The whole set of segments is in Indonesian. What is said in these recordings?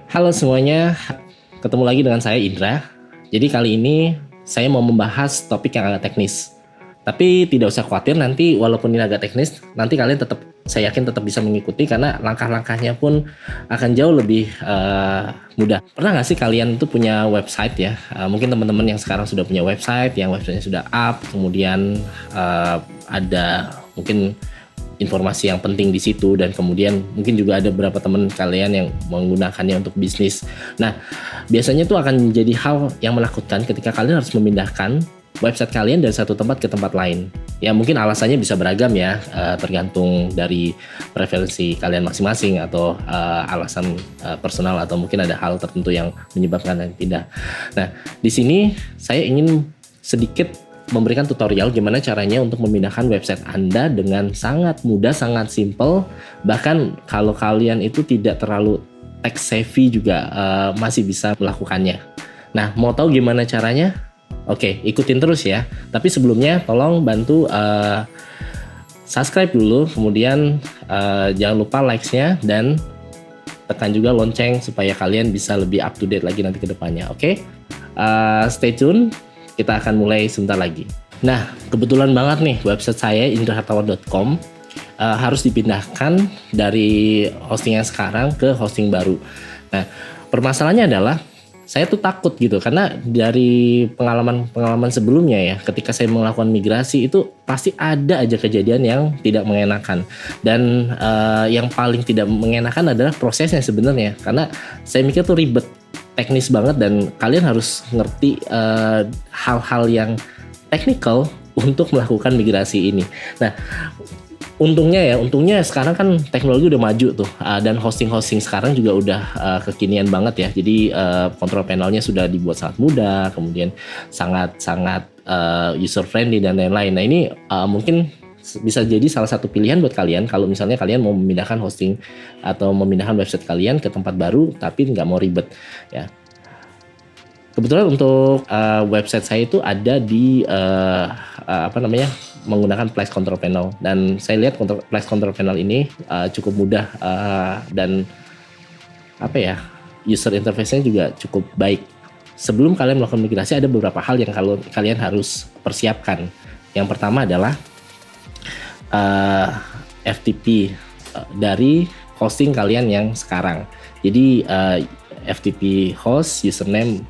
Halo semuanya, ketemu lagi dengan saya Indra. Jadi kali ini saya mau membahas topik yang agak teknis. Tapi tidak usah khawatir, nanti walaupun ini agak teknis, nanti kalian tetap, saya yakin tetap bisa mengikuti karena langkah-langkahnya pun akan jauh lebih mudah. Pernah nggak sih kalian tuh punya website ya? Mungkin teman-teman yang sekarang sudah punya website, yang websitenya sudah up, kemudian ada mungkin informasi yang penting di situ, dan kemudian mungkin juga ada beberapa teman kalian yang menggunakannya untuk bisnis. Nah, biasanya tuh akan menjadi hal yang menakutkan ketika kalian harus memindahkan website kalian dari satu tempat ke tempat lain. Ya mungkin alasannya bisa beragam ya, tergantung dari preferensi kalian masing-masing atau alasan personal, atau mungkin ada hal tertentu yang menyebabkan kalian pindah. Nah, di sini saya ingin sedikit memberikan tutorial gimana caranya untuk memindahkan website Anda dengan sangat mudah, sangat simple. Bahkan kalau kalian itu tidak terlalu tech savvy juga masih bisa melakukannya. Nah, mau tahu gimana caranya? Oke, ikutin terus ya. Tapi sebelumnya tolong bantu subscribe dulu, kemudian jangan lupa likes-nya dan tekan juga lonceng supaya kalian bisa lebih up to date lagi nanti ke depannya. Oke? Stay tune. Kita akan mulai sebentar lagi. Nah, kebetulan banget nih website saya indrahartawan.com harus dipindahkan dari hosting yang sekarang ke hosting baru. Nah, permasalahannya adalah saya tuh takut gitu, karena dari pengalaman sebelumnya ya, ketika saya melakukan migrasi itu pasti ada aja kejadian yang tidak mengenakan. Dan yang paling tidak mengenakan adalah prosesnya sebenarnya, karena saya mikir tuh ribet, teknis banget, dan kalian harus ngerti hal-hal yang teknikal untuk melakukan migrasi ini. Nah, untungnya sekarang kan teknologi udah maju tuh, dan hosting sekarang juga udah kekinian banget ya. Jadi control panelnya sudah dibuat sangat mudah, kemudian sangat user friendly dan lain-lain. Nah, ini mungkin bisa jadi salah satu pilihan buat kalian kalau misalnya kalian mau memindahkan hosting atau memindahkan website kalian ke tempat baru tapi nggak mau ribet ya. Kebetulan untuk website saya itu ada di menggunakan Plex Control Panel, dan saya lihat Plex Control Panel ini cukup mudah dan user interface-nya juga cukup baik. Sebelum kalian melakukan migrasi ada beberapa hal yang kalian harus persiapkan. Yang pertama adalah FTP dari hosting kalian yang sekarang. Jadi FTP host, username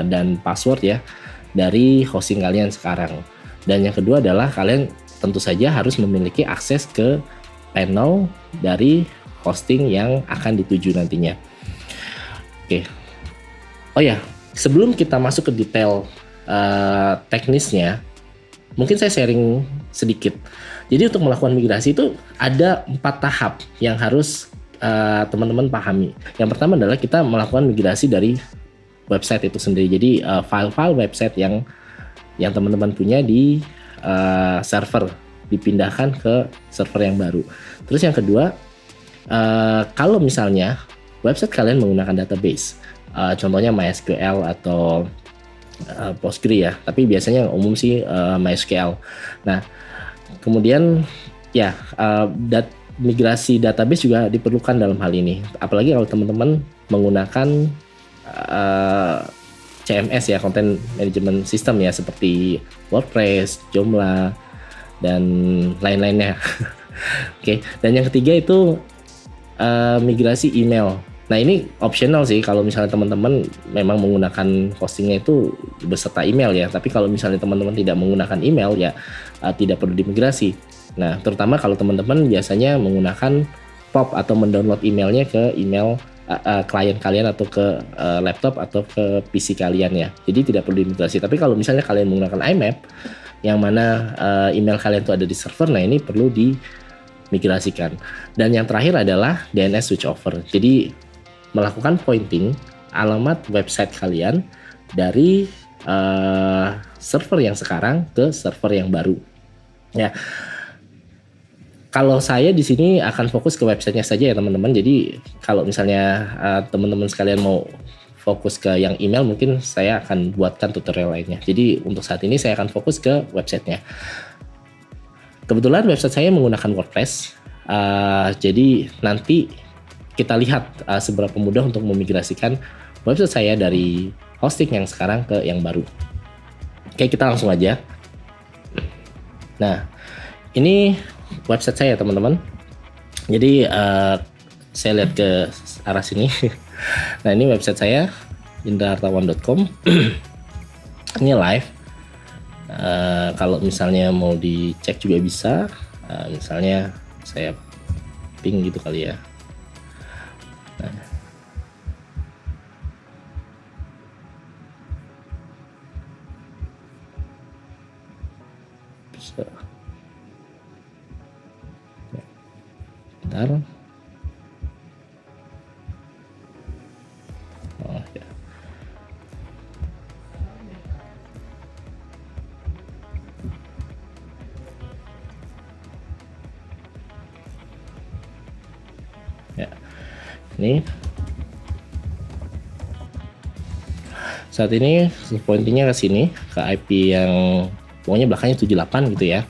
dan password ya dari hosting kalian sekarang. Dan yang kedua adalah kalian tentu saja harus memiliki akses ke panel dari hosting yang akan dituju nantinya. Oke. Oh ya, sebelum kita masuk ke detail teknisnya, mungkin saya sharing sedikit. Jadi untuk melakukan migrasi itu ada 4 tahap yang harus teman-teman pahami. Yang pertama adalah kita melakukan migrasi dari website itu sendiri. Jadi file-file website yang teman-teman punya di server dipindahkan ke server yang baru. Terus yang kedua, kalau misalnya website kalian menggunakan database, contohnya MySQL atau Postgre ya, tapi biasanya yang umum sih MySQL. Nah, kemudian ya migrasi database juga diperlukan dalam hal ini, apalagi kalau teman-teman menggunakan CMS ya, Content Management System ya, seperti WordPress, Joomla dan lain-lainnya. Oke, dan yang ketiga itu migrasi email. Nah, ini optional sih kalau misalnya teman-teman memang menggunakan hostingnya itu beserta email ya. Tapi kalau misalnya teman-teman tidak menggunakan email ya tidak perlu dimigrasi. Nah, terutama kalau teman-teman biasanya menggunakan POP atau mendownload emailnya ke email klien kalian atau ke laptop atau ke PC kalian ya. Jadi tidak perlu dimigrasi. Tapi kalau misalnya kalian menggunakan IMAP yang mana email kalian itu ada di server, nah ini perlu dimigrasikan. Dan yang terakhir adalah DNS switchover. Jadi melakukan pointing alamat website kalian dari server yang sekarang ke server yang baru. Ya. Kalau saya di sini akan fokus ke websitenya saja ya teman-teman. Jadi kalau misalnya teman-teman sekalian mau fokus ke yang email, mungkin saya akan buatkan tutorial lainnya. Jadi untuk saat ini saya akan fokus ke websitenya. Kebetulan website saya menggunakan WordPress. Jadi nanti kita lihat seberapa mudah untuk memigrasikan website saya dari hosting yang sekarang ke yang baru. Oke, kita langsung aja. Nah, ini website saya teman-teman. Jadi saya lihat ke arah sini. Nah, ini website saya, indrahartawan.com. Ini live. Kalau misalnya mau dicek juga bisa. Misalnya saya ping gitu kali ya. Nah. Bisa. Bentar. Oh ya. Ya. Ini saat ini pointingnya ke sini, ke IP yang pokoknya belakangnya 78 gitu ya.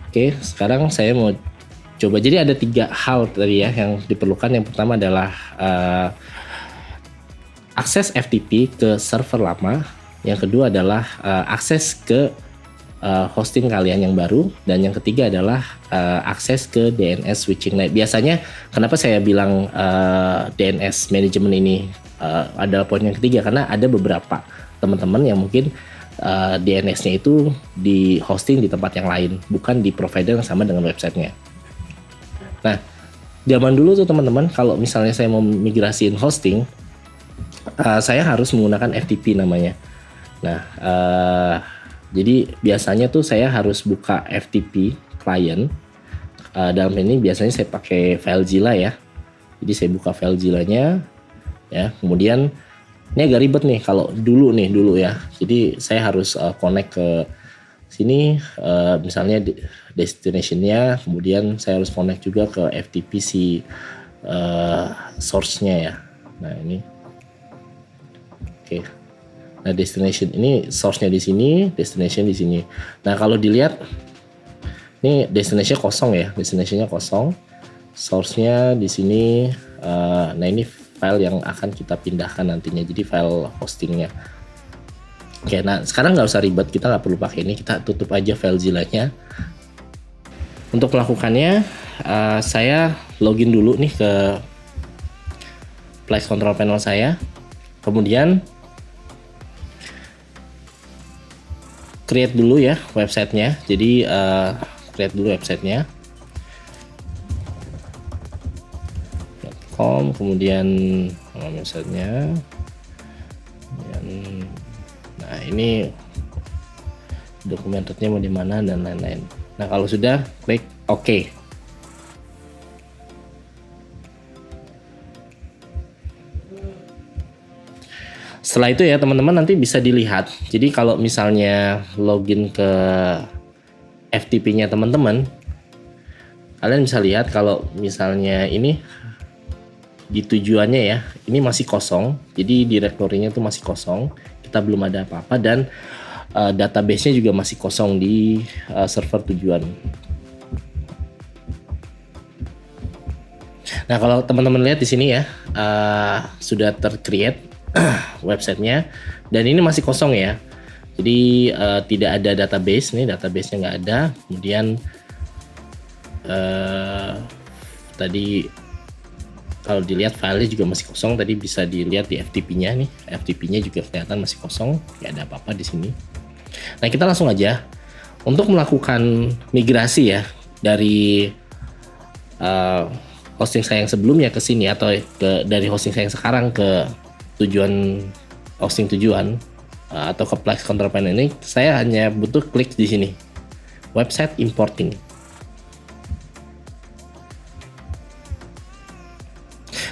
Oke, sekarang saya mau coba. Jadi ada 3 hal tadi ya yang diperlukan. Yang pertama adalah akses FTP ke server lama. Yang kedua adalah akses ke hosting kalian yang baru. Dan yang ketiga adalah akses ke DNS switching net. Biasanya kenapa saya bilang DNS management ini adalah poin yang ketiga, karena ada beberapa teman-teman yang mungkin DNS-nya itu di hosting di tempat yang lain, bukan di provider yang sama dengan websitenya. Nah, zaman dulu tuh teman-teman, kalau misalnya saya mau migrasiin hosting, saya harus menggunakan FTP namanya. Nah, jadi biasanya tuh saya harus buka FTP client. Dalam ini biasanya saya pakai FileZilla ya. Jadi saya buka FileZilla-nya, ya. Kemudian ini agak ribet nih kalau dulu ya. Jadi saya harus connect ke sini, misalnya destination-nya, kemudian saya harus connect juga ke FTP si source-nya ya. Nah ini, oke. Nah destination ini, source-nya di sini, destination di sini. Nah kalau dilihat, ini destination-nya kosong ya, destination-nya kosong, source-nya di sini. Nah ini file yang akan kita pindahkan nantinya, jadi file hostingnya. Oke, nah sekarang nggak usah ribet, kita nggak perlu pakai ini, kita tutup aja FileZilla-nya. Untuk melakukannya, saya login dulu nih ke Plex Control Panel saya, kemudian create dulu ya websitenya. Jadi create dulu websitenya, kemudian websitenya. Nah ini dokumennya mau di mana dan lain-lain. Nah kalau sudah, klik OK. Setelah itu ya teman-teman, nanti bisa dilihat. Jadi kalau misalnya login ke FTP-nya teman-teman, kalian bisa lihat kalau misalnya ini di tujuannya ya, ini masih kosong. Jadi direktorinya itu masih kosong. Kita belum ada apa-apa, dan database-nya juga masih kosong di server tujuan. Nah, kalau teman-teman lihat di sini ya, sudah tercreate websitenya, dan ini masih kosong ya. Jadi tidak ada database, nih database-nya nggak ada. Kemudian tadi kalau dilihat filenya juga masih kosong, tadi bisa dilihat di FTP-nya nih, FTP-nya juga kelihatan masih kosong, nggak ada apa-apa di sini. Nah kita langsung aja untuk melakukan migrasi ya dari hosting saya yang sebelumnya ke sini, atau dari hosting saya yang sekarang ke tujuan hosting tujuan atau ke Plex Control Panel ini, saya hanya butuh klik di sini, website importing.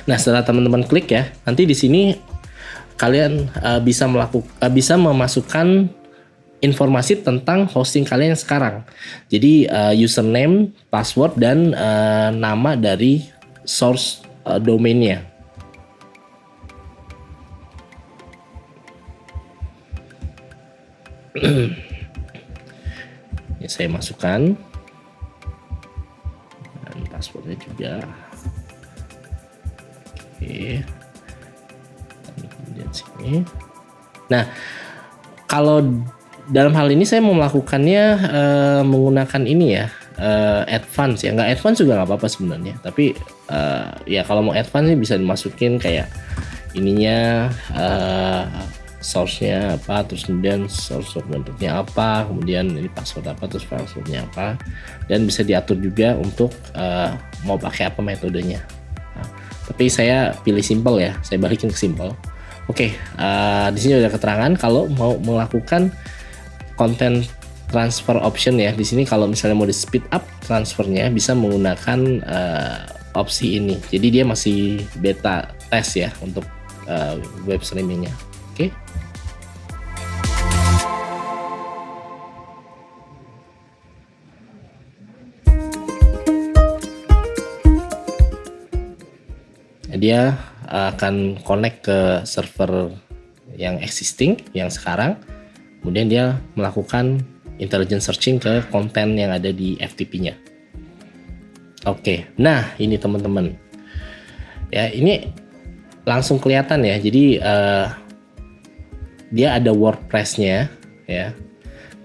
Nah, setelah teman-teman klik ya, nanti di sini kalian bisa memasukkan informasi tentang hosting kalian yang sekarang. Jadi username, password, dan nama dari source domainnya. Ya, saya masukkan, dan passwordnya juga. Oke. Kemudian sini. Nah, kalau dalam hal ini saya mau melakukannya menggunakan ini ya, advance ya. Nggak advance juga nggak apa-apa sebenarnya. Tapi ya kalau mau advance bisa dimasukin kayak ininya, source-nya apa, terus kemudian source bentuknya apa, kemudian ini password apa, terus passwordnya apa, dan bisa diatur juga untuk mau pakai apa metodenya. Nah, tapi saya pilih simple ya, saya balikin ke simple. Oke, di sini ada keterangan kalau mau melakukan content transfer option ya. Di sini kalau misalnya mau di speed up transfernya bisa menggunakan opsi ini. Jadi dia masih beta test ya untuk web streamingnya. Oke. Dia akan connect ke server yang existing yang sekarang, kemudian dia melakukan intelligent searching ke konten yang ada di FTP-nya. Oke, nah ini teman-teman ya, ini langsung kelihatan ya. Jadi dia ada WordPress-nya ya.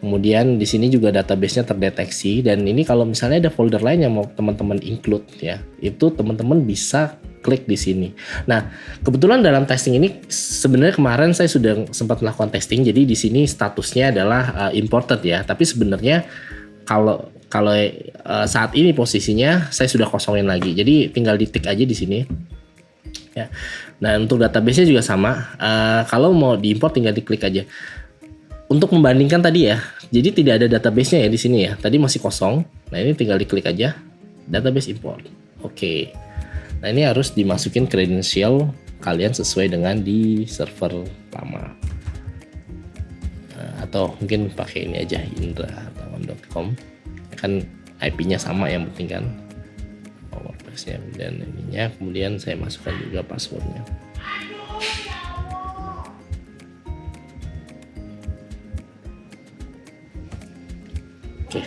Kemudian di sini juga database-nya terdeteksi, dan ini kalau misalnya ada folder lain yang mau teman-teman include ya, itu teman-teman bisa klik di sini. Nah, kebetulan dalam testing ini sebenarnya kemarin saya sudah sempat melakukan testing. Jadi di sini statusnya adalah imported ya. Tapi sebenarnya kalau saat ini posisinya saya sudah kosongin lagi. Jadi tinggal di-tick aja di sini. Ya. Nah, untuk database-nya juga sama. Kalau mau diimport tinggal diklik aja. Untuk membandingkan tadi ya. Jadi tidak ada database-nya ya di sini ya. Tadi masih kosong. Nah, ini tinggal diklik aja database import. Oke. Nah, ini harus dimasukin credential kalian sesuai dengan di server lama. Atau mungkin pakai ini aja, indra@com. Kan IP-nya sama yang penting kan. WordPress-nya dan ininya. Kemudian saya masukkan juga passwordnya. Oke.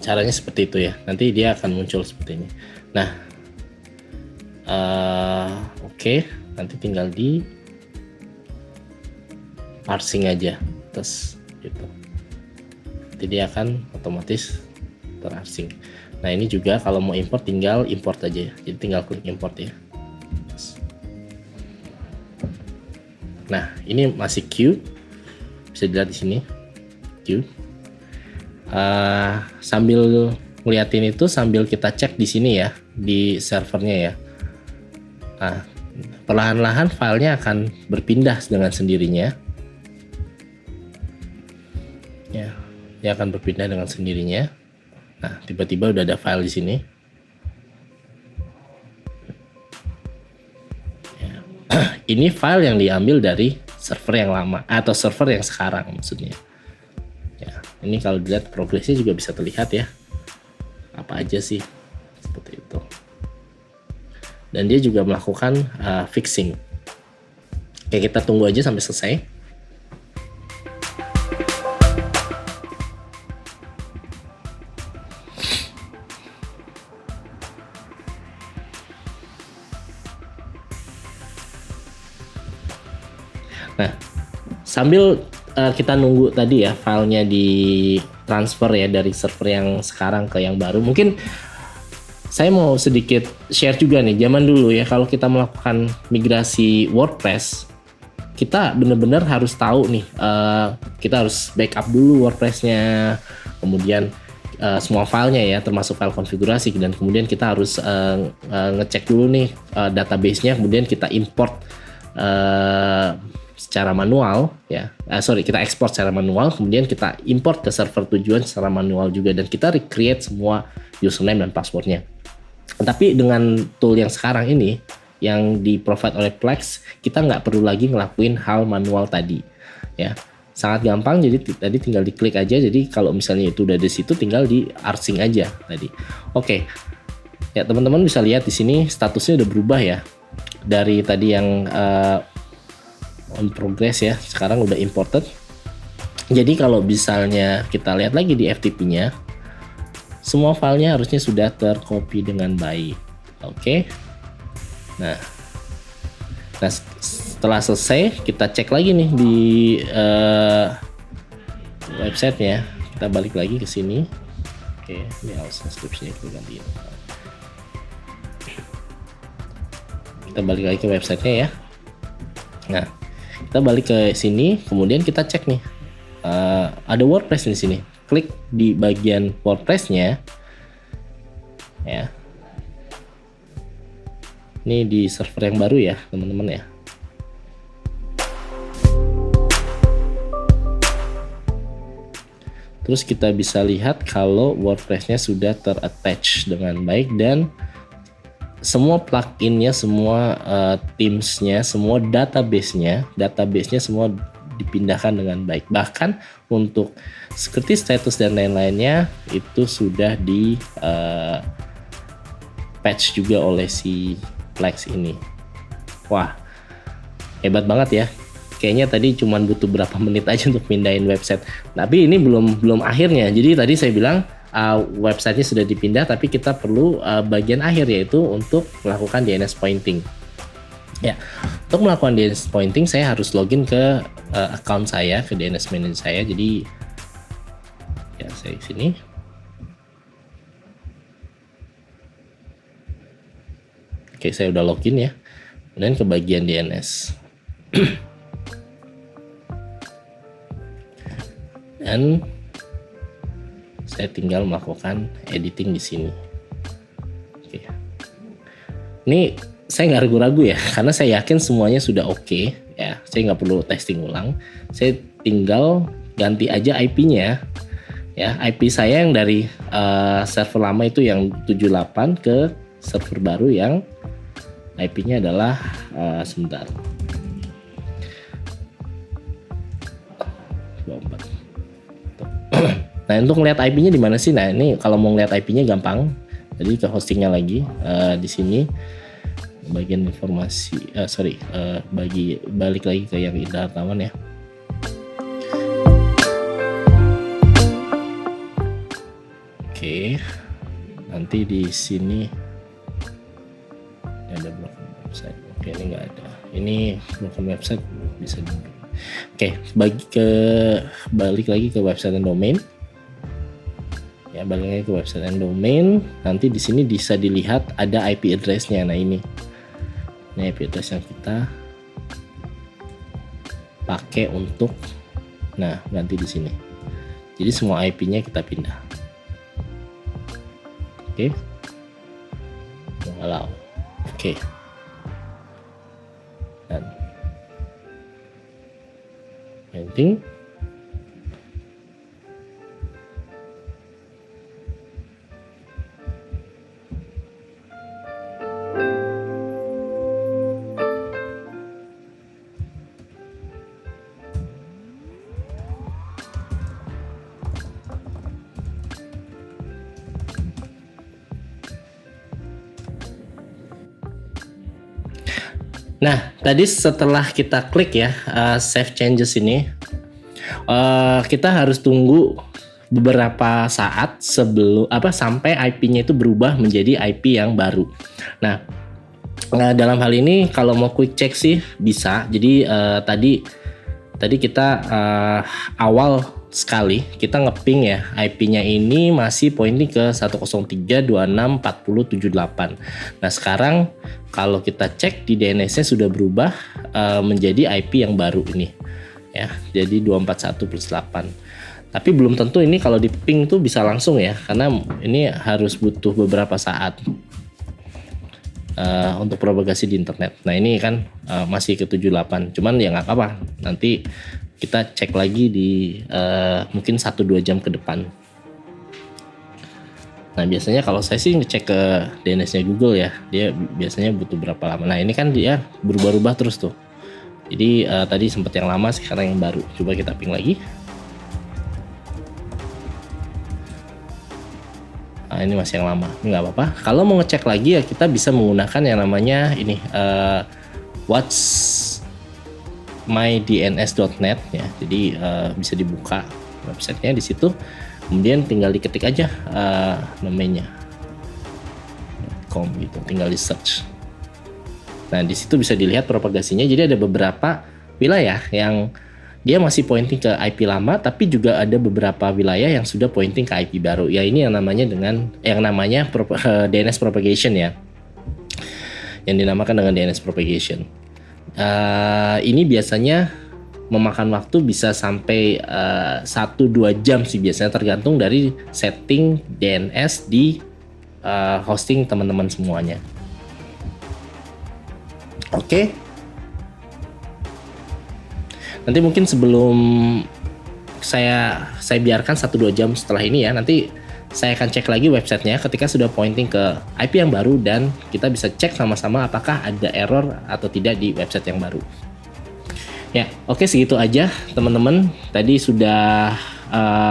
Caranya seperti itu ya. Nanti dia akan muncul seperti ini. Nah, oke. Nanti tinggal di parsing aja, terus gitu. Nanti dia akan otomatis terarsing. Nah, ini juga kalau mau import tinggal import aja ya. Jadi tinggal klik import ya. Nah, ini masih queue. Bisa dilihat di sini queue. Sambil ngeliatin itu, sambil kita cek di sini ya, di servernya ya. Nah, perlahan-lahan filenya akan berpindah dengan sendirinya. Ya, dia akan berpindah dengan sendirinya. Nah, tiba-tiba udah ada file di sini. Ya. Ini file yang diambil dari server yang lama atau server yang sekarang maksudnya. Ya, ini kalau dilihat progresnya juga bisa terlihat ya. Apa aja sih seperti itu. Dan dia juga melakukan fixing. Oke, kita tunggu aja sampai selesai. Nah, sambil kita nunggu tadi ya filenya di transfer ya dari server yang sekarang ke yang baru. Mungkin saya mau sedikit share juga nih, zaman dulu ya kalau kita melakukan migrasi WordPress, kita benar-benar harus tahu nih, kita harus backup dulu WordPress-nya, kemudian semua filenya ya, termasuk file konfigurasi, dan kemudian kita harus ngecek dulu nih database-nya, kemudian kita import secara manual ya, kita ekspor secara manual, kemudian kita import ke server tujuan secara manual juga, dan kita recreate semua username dan passwordnya. Tapi dengan tool yang sekarang ini yang di provide oleh Plex, kita nggak perlu lagi ngelakuin hal manual tadi ya, sangat gampang. Jadi tadi tinggal diklik aja, jadi kalau misalnya itu udah di situ tinggal di arsing aja tadi. Oke ya, teman-teman bisa lihat di sini statusnya udah berubah ya, dari tadi yang on progress ya, sekarang udah imported. Jadi kalau misalnya kita lihat lagi di FTP-nya, semua filenya harusnya sudah tercopy dengan baik. Oke. Nah, setelah selesai kita cek lagi nih di websitenya. Kita balik lagi ke sini. Oke, ini harus description itu gantiin. Kita balik lagi ke websitenya ya. Nah, kita balik ke sini, kemudian kita cek nih. Ada WordPress di sini. Klik di bagian WordPress-nya. Ya. Ini di server yang baru ya, teman-teman ya. Terus kita bisa lihat kalau WordPress-nya sudah ter-attach dengan baik dan semua plugin-nya, semua themes-nya, semua database-nya semua dipindahkan dengan baik. Bahkan untuk security status dan lain-lainnya itu sudah di patch juga oleh si Plex ini. Wah, hebat banget ya. Kayaknya tadi cuma butuh berapa menit aja untuk pindahin website. Tapi ini belum akhirnya. Jadi tadi saya bilang websitenya sudah dipindah, tapi kita perlu bagian akhir, yaitu untuk melakukan DNS pointing. Ya, untuk melakukan DNS pointing saya harus login ke account saya, ke DNS manager saya. Jadi ya saya sini. Oke, saya udah login ya. Kemudian ke bagian DNS. Dan saya tinggal melakukan editing di sini. Oke. Ini saya nggak ragu-ragu ya, karena saya yakin semuanya sudah oke ya. Saya nggak perlu testing ulang. Saya tinggal ganti aja IP-nya ya. IP saya yang dari server lama itu yang 78 ke server baru yang IP-nya adalah sebentar. 24. Nah, untuk ngeliat IP-nya di mana sih? Nah, ini kalau mau ngeliat IP-nya gampang. Jadi ke hostingnya lagi di sini bagian informasi, balik lagi ke yang Indra Hartawan ya. Oke, nanti di sini ada broken website. Oke, ini nggak ada. Ini broken website bisa dulu. Oke, balik lagi ke website dan domain. Ya, balik lagi ke website dan domain. Nanti di sini bisa dilihat ada IP address-nya. Nah, ini IP address yang kita pakai untuk ganti di sini. Jadi semua IP-nya kita pindah. Oke. Allow. Oke. Dan painting. Nah, tadi setelah kita klik ya save changes ini, kita harus tunggu beberapa saat sampai IP-nya itu berubah menjadi IP yang baru. Nah, dalam hal ini kalau mau quick check sih bisa. Jadi tadi kita awal sekali kita ngeping ya, IP-nya ini masih pointing ke 103.26.40.78. Nah, sekarang kalau kita cek di DNS-nya sudah berubah menjadi IP yang baru ini ya, jadi 241+8. Tapi belum tentu ini kalau di ping tuh bisa langsung ya, karena ini harus butuh beberapa saat untuk propagasi di internet. Nah, ini kan masih ke 78, cuman ya nggak apa-apa, nanti kita cek lagi di mungkin 1-2 jam ke depan. Nah, biasanya kalau saya sih ngecek ke DNS-nya Google ya, dia biasanya butuh berapa lama. Nah, ini kan dia berubah-ubah terus tuh. Jadi tadi sempat yang lama, sekarang yang baru. Coba kita ping lagi. Nah, ini masih yang lama, ini nggak apa-apa. Kalau mau ngecek lagi ya kita bisa menggunakan yang namanya ini mydns.net ya. Jadi bisa dibuka websitenya di situ. Kemudian tinggal diketik aja namanya .com gitu, tinggal di search. Nah di situ bisa dilihat propagasinya. Jadi ada beberapa wilayah yang dia masih pointing ke IP lama, tapi juga ada beberapa wilayah yang sudah pointing ke IP baru. Ya ini yang namanya DNS propagation ya, yang dinamakan dengan DNS propagation. Ini biasanya memakan waktu bisa sampai 1-2 jam sih biasanya, tergantung dari setting DNS di hosting teman-teman semuanya. Oke. Nanti mungkin sebelum saya biarkan 1-2 jam setelah ini ya, nanti saya akan cek lagi websitenya ketika sudah pointing ke IP yang baru, dan kita bisa cek sama-sama apakah ada error atau tidak di website yang baru. Ya, oke, segitu aja teman-teman. Tadi sudah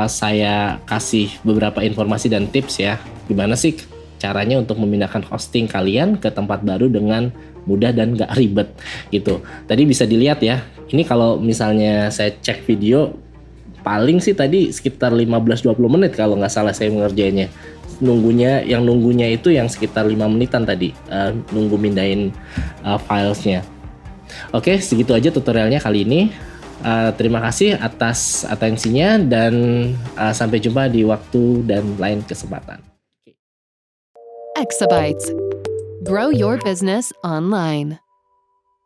saya kasih beberapa informasi dan tips ya, gimana sih caranya untuk memindahkan hosting kalian ke tempat baru dengan mudah dan gak ribet gitu. Tadi bisa dilihat ya, ini kalau misalnya saya cek video paling sih tadi sekitar 15-20 menit kalau nggak salah saya mengerjainnya. Nunggunya itu yang sekitar 5 menitan tadi, nunggu mindahin filesnya. Oke, segitu aja tutorialnya kali ini. Terima kasih atas atensinya, dan sampai jumpa di waktu dan lain kesempatan. Exabytes. Grow your business online.